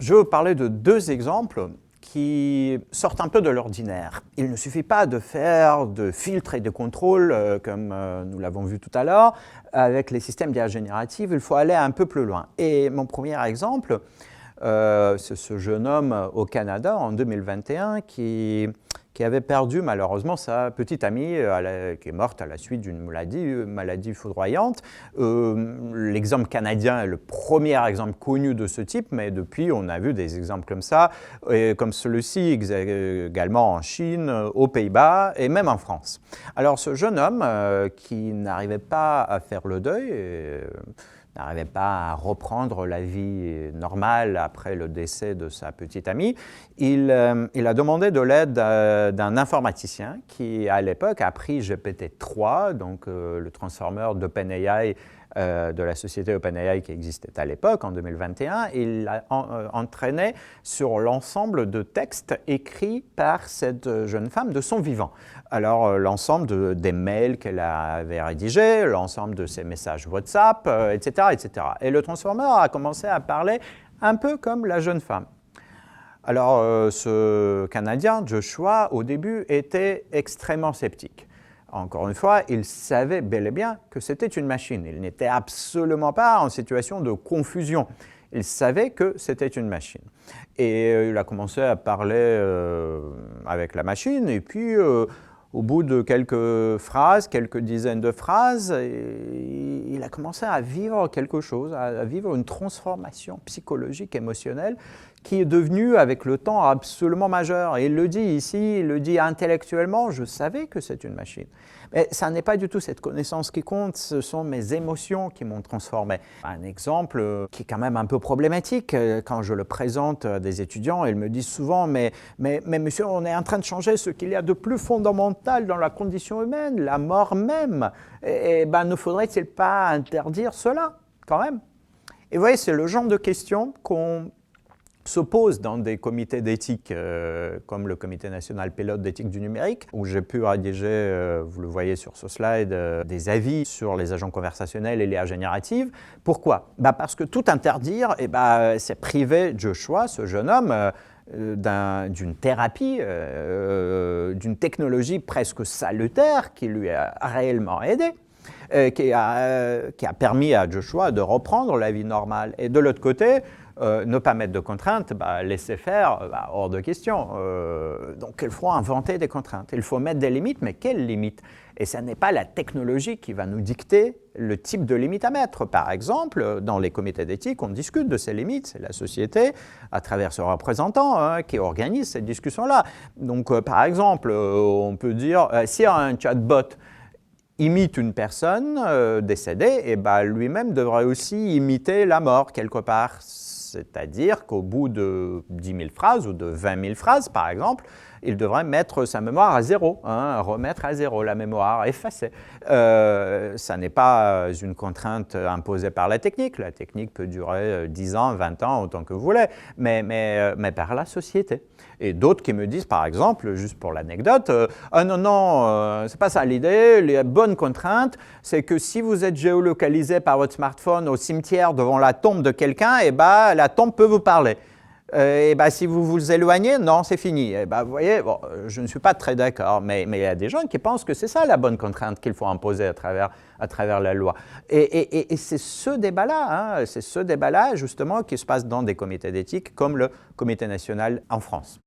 Je vais vous parler de deux exemples qui sortent un peu de l'ordinaire. Il ne suffit pas de faire de filtres et de contrôles, comme nous l'avons vu tout à l'heure, avec les systèmes d'IA générative, il faut aller un peu plus loin. Et mon premier exemple, c'est ce jeune homme au Canada en 2021 qui avait perdu malheureusement sa petite amie qui est morte à la suite d'une maladie foudroyante. L'exemple canadien est le premier exemple connu de ce type, mais depuis on a vu des exemples comme ça, comme celui-ci également en Chine, aux Pays-Bas et même en France. Alors ce jeune homme qui n'arrivait pas à faire le deuil, n'arrivait pas à reprendre la vie normale après le décès de sa petite amie, il a demandé de l'aide d'un informaticien qui, à l'époque, a pris GPT-3, donc le transformer d'OpenAI, de la société OpenAI qui existait à l'époque, en 2021, et il l'a entraîné sur l'ensemble de textes écrits par cette jeune femme de son vivant. Alors, l'ensemble des mails qu'elle avait rédigés, l'ensemble de ses messages WhatsApp, etc., etc. Et le transformer a commencé à parler un peu comme la jeune femme. Alors, ce Canadien, Joshua, au début, était extrêmement sceptique. Encore une fois, il savait bel et bien que c'était une machine. Il n'était absolument pas en situation de confusion. Il savait que c'était une machine. Et il a commencé à parler avec la machine, et puis au bout de quelques phrases, quelques dizaines de phrases, il a commencé à vivre quelque chose, à vivre une transformation psychologique, émotionnelle, qui est devenue avec le temps absolument majeure. Et il le dit ici, il le dit intellectuellement, je savais que c'est une machine. Mais ça n'est pas du tout cette connaissance qui compte, ce sont mes émotions qui m'ont transformé. Un exemple qui est quand même un peu problématique, quand je le présente à des étudiants, ils me disent souvent, mais monsieur, on est en train de changer ce qu'il y a de plus fondamental dans la condition humaine, la mort même. Et ne faudrait-il pas interdire cela, quand même? Et vous voyez, c'est le genre de questions qu'on se pose dans des comités d'éthique, comme le Comité national pilote d'éthique du numérique, où j'ai pu rédiger, vous le voyez sur ce slide, des avis sur les agents conversationnels et l'IA générative. Pourquoi? Parce que tout interdire, c'est priver Joshua, ce jeune homme, d'une thérapie, d'une technologie presque salutaire qui lui a réellement aidé. Qui a permis à Joshua de reprendre la vie normale. Et de l'autre côté, ne pas mettre de contraintes, laisser faire, hors de question. Donc il faut inventer des contraintes, il faut mettre des limites, mais quelles limites? Et ce n'est pas la technologie qui va nous dicter le type de limite à mettre. Par exemple, dans les comités d'éthique, on discute de ces limites, c'est la société, à travers ses représentants, qui organise cette discussion-là. Donc par exemple, on peut dire, si un chatbot imite une personne décédée, et lui-même devrait aussi imiter la mort quelque part. C'est-à-dire qu'au bout de 10 000 phrases ou de 20 000 phrases, par exemple, il devrait mettre sa mémoire à zéro, remettre à zéro la mémoire, effacer. Ça n'est pas une contrainte imposée par la technique. La technique peut durer 10 ans, 20 ans, autant que vous voulez, mais par la société. Et d'autres qui me disent, par exemple, juste pour l'anecdote, non, c'est pas ça l'idée, les bonnes contraintes, c'est que si vous êtes géolocalisé par votre smartphone au cimetière devant la tombe de quelqu'un, la tombe peut vous parler. Si vous vous éloignez, non, c'est fini. Vous voyez, bon, je ne suis pas très d'accord, mais il y a des gens qui pensent que c'est ça la bonne contrainte qu'il faut imposer à travers la loi. Et c'est ce débat-là, justement, qui se passe dans des comités d'éthique comme le Comité national en France.